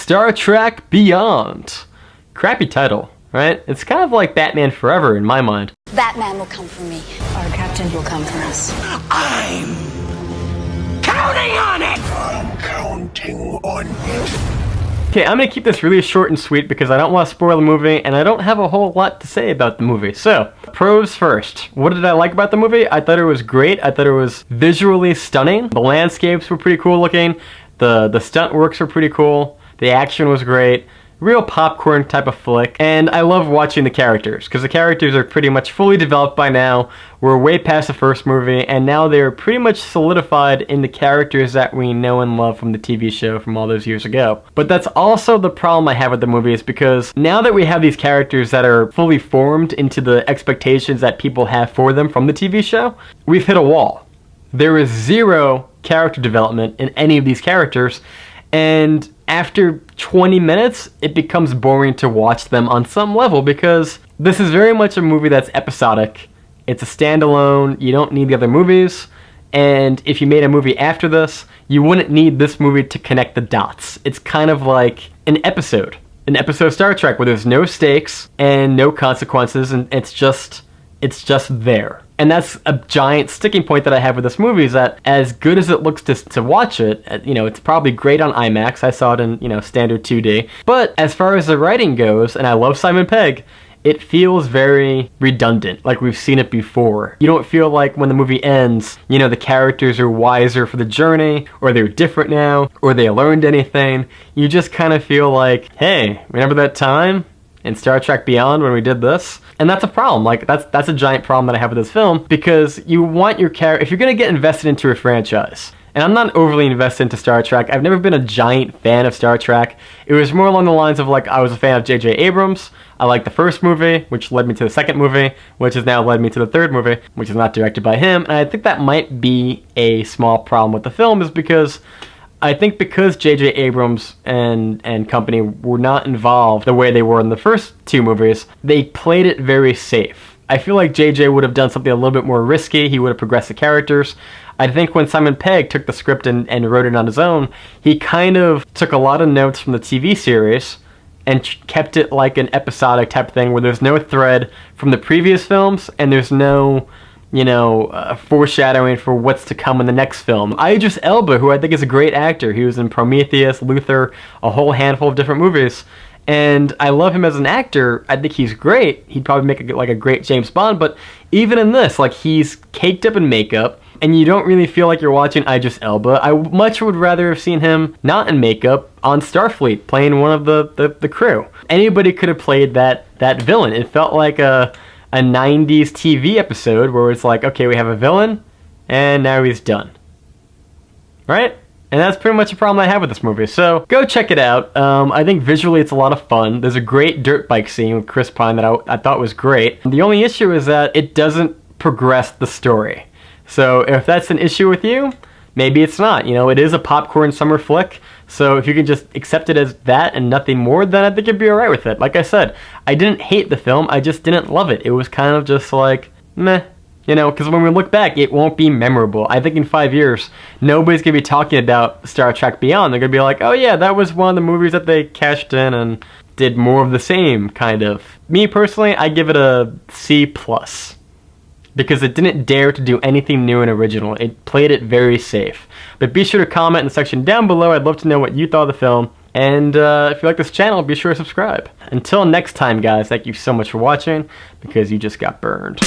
Star Trek Beyond. Crappy title, right? It's kind of like Batman Forever in my mind. Batman will come for me. Our captain will come for us. I'm counting on it! I'm counting on you. Okay, I'm gonna keep this really short and sweet because I don't want to spoil the movie and I don't have a whole lot to say about the movie. So, pros first. What did I like about the movie? I thought it was great. I thought it was visually stunning. The landscapes were pretty cool looking. The stunt works were pretty cool. The action was great. Real popcorn type of flick, and I love watching the characters because the characters are pretty much fully developed by now. We're way past the first movie, and now they're pretty much solidified in the characters that we know and love from the TV show from all those years ago. But that's also the problem I have with the movie, is because now that we have these characters that are fully formed into the expectations that people have for them from the TV show, we've hit a wall. There is zero character development in any of these characters, and after 20 minutes, it becomes boring to watch them on some level because this is very much a movie that's episodic. It's a standalone, you don't need the other movies, and if you made a movie after this, you wouldn't need this movie to connect the dots. It's kind of like an episode of Star Trek where there's no stakes and no consequences, and it's just there. And that's a giant sticking point that I have with this movie, is that as good as it looks to watch it, it's probably great on IMAX. I saw it in, standard 2D. But as far as the writing goes, and I love Simon Pegg, it feels very redundant, like we've seen it before. You don't feel like when the movie ends, the characters are wiser for the journey, or they're different now, or they learned anything. You just kind of feel like, hey, remember that time in Star Trek Beyond when we did this? And that's a problem. Like, that's a giant problem that I have with this film, because you want your character, if you're going to get invested into a franchise, and I'm not overly invested into Star Trek. I've never been a giant fan of Star Trek. It was more along the lines of, like, I was a fan of J.J. Abrams. I liked the first movie, which led me to the second movie, which has now led me to the third movie, which is not directed by him. And I think that might be a small problem with the film, is because I think because J.J. Abrams and company were not involved the way they were in the first two movies, they played it very safe. I feel like J.J. would have done something a little bit more risky. He would have progressed the characters. I think when Simon Pegg took the script and wrote it on his own, he kind of took a lot of notes from the TV series and kept it like an episodic type thing where there's no thread from the previous films and there's no foreshadowing for what's to come in the next film. Idris Elba, who I think is a great actor. He was in Prometheus, Luther, a whole handful of different movies. And I love him as an actor. I think he's great. He'd probably make a great James Bond, but even in this, like, he's caked up in makeup, and you don't really feel like you're watching Idris Elba. I much would rather have seen him not in makeup on Starfleet, playing one of the crew. Anybody could have played that villain. It felt like a 90s TV episode where it's like, okay, we have a villain, and now he's done. Right? And that's pretty much a problem I have with this movie. So go check it out. I think visually it's a lot of fun. There's a great dirt bike scene with Chris Pine that I thought was great. The only issue is that it doesn't progress the story. So if that's an issue with you, maybe it's not. It is a popcorn summer flick. So if you can just accept it as that and nothing more, then I think you'd be alright with it. Like I said, I didn't hate the film. I just didn't love it. It was kind of just like, meh. Because when we look back, it won't be memorable. I think in 5 years, nobody's going to be talking about Star Trek Beyond. They're going to be like, oh yeah, that was one of the movies that they cashed in and did more of the same, kind of. Me, personally, I give it a C+. Because it didn't dare to do anything new and original. It played it very safe. But be sure to comment in the section down below. I'd love to know what you thought of the film. And if you like this channel, be sure to subscribe. Until next time, guys, thank you so much for watching, because you just got burned.